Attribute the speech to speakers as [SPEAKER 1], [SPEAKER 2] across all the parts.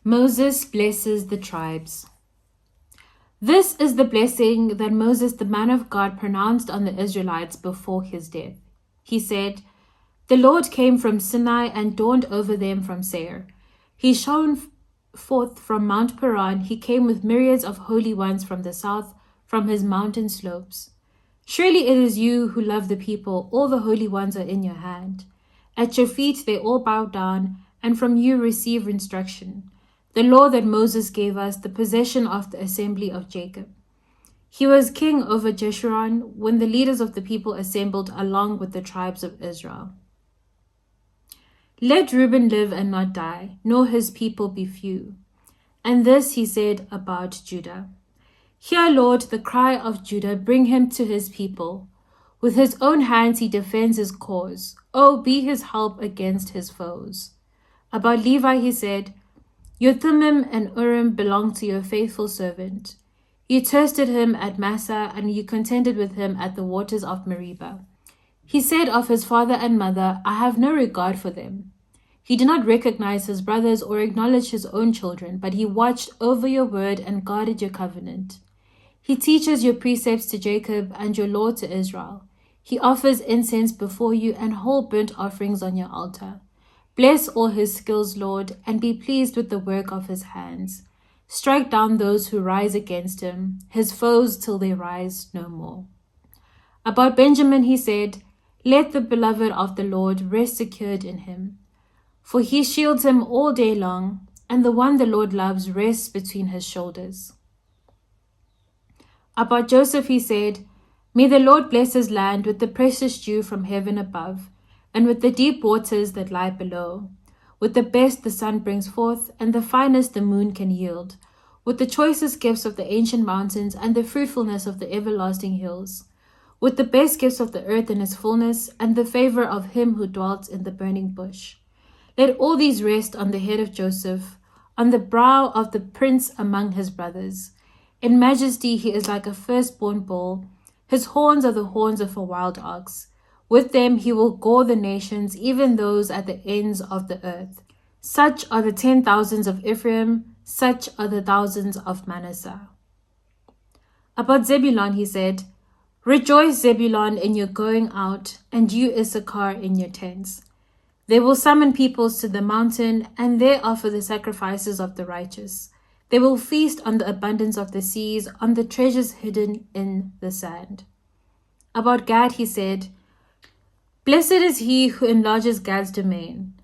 [SPEAKER 1] Moses blesses the tribes. This is the blessing that Moses, the man of God, pronounced on the Israelites before his death. He said, "The Lord came from Sinai and dawned over them from Seir. He shone forth from Mount Paran. He came with myriads of holy ones from the south, from his mountain slopes. Surely it is you who love the people. All the holy ones are in your hand. At your feet they all bow down, and from you receive instruction. The law that Moses gave us, the possession of the assembly of Jacob." He was king over Jeshurun when the leaders of the people assembled along with the tribes of Israel. "Let Reuben live and not die, nor his people be few." And this he said about Judah. "Hear, Lord, the cry of Judah, bring him to his people. With his own hands he defends his cause. Oh, be his help against his foes." About Levi he said, "Your Thummim and Urim belong to your faithful servant. You tested him at Massah, and you contended with him at the waters of Meribah. He said of his father and mother, I have no regard for them. He did not recognize his brothers or acknowledge his own children, but he watched over your word and guarded your covenant. He teaches your precepts to Jacob and your law to Israel. He offers incense before you and whole burnt offerings on your altar. Bless all his skills, Lord, and be pleased with the work of his hands. Strike down those who rise against him, his foes till they rise no more." About Benjamin he said, "Let the beloved of the Lord rest secured in him. For he shields him all day long, and the one the Lord loves rests between his shoulders." About Joseph he said, "May the Lord bless his land with the precious dew from heaven above, and with the deep waters that lie below, with the best the sun brings forth, and the finest the moon can yield, with the choicest gifts of the ancient mountains and the fruitfulness of the everlasting hills, with the best gifts of the earth in its fullness, and the favor of him who dwells in the burning bush. Let all these rest on the head of Joseph, on the brow of the prince among his brothers. In majesty he is like a firstborn bull. His horns are the horns of a wild ox. With them he will gore the nations, even those at the ends of the earth. Such are the 10,000s of Ephraim, such are the thousands of Manasseh." About Zebulun he said, "Rejoice, Zebulun, in your going out, and you, Issachar, in your tents. They will summon peoples to the mountain, and there offer the sacrifices of the righteous. They will feast on the abundance of the seas, on the treasures hidden in the sand." About Gad he said, "Blessed is he who enlarges Gad's domain.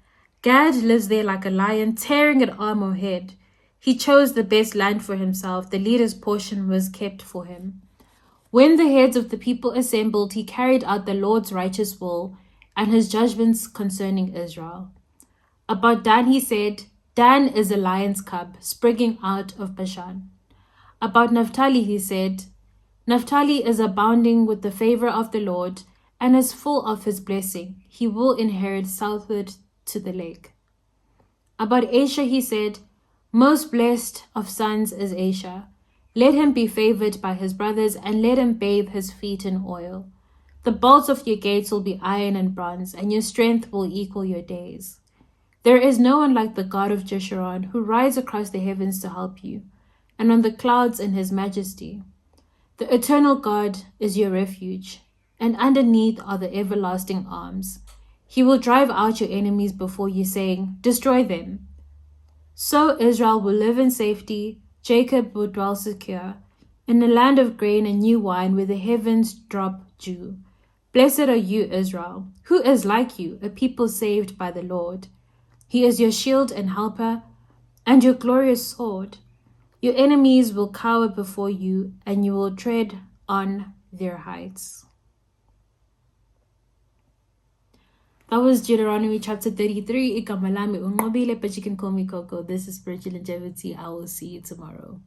[SPEAKER 1] Gad lives there like a lion, tearing at arm or head. He chose the best land for himself. The leader's portion was kept for him. When the heads of the people assembled, he carried out the Lord's righteous will and his judgments concerning Israel." About Dan he said, "Dan is a lion's cub, springing out of Bashan." About Naphtali he said, "Naphtali is abounding with the favor of the Lord, and is full of his blessing. He will inherit southward to the lake." About Asher he said, "Most blessed of sons is Asher. Let him be favored by his brothers, and let him bathe his feet in oil. The bolts of your gates will be iron and bronze, and your strength will equal your days. There is no one like the God of Jeshurun, who rides across the heavens to help you, and on the clouds in his majesty. The eternal God is your refuge, and underneath are the everlasting arms. He will drive out your enemies before you, saying, 'Destroy them.' So Israel will live in safety, Jacob will dwell secure, in a land of grain and new wine, where the heavens drop dew. Blessed are you, Israel. Who is like you, a people saved by the Lord? He is your shield and helper, and your glorious sword. Your enemies will cower before you, and you will tread on their heights." That was Deuteronomy chapter 33. Ikamalami unmobile, but you can call me Coco. This is Spiritual Longevity. I will see you tomorrow.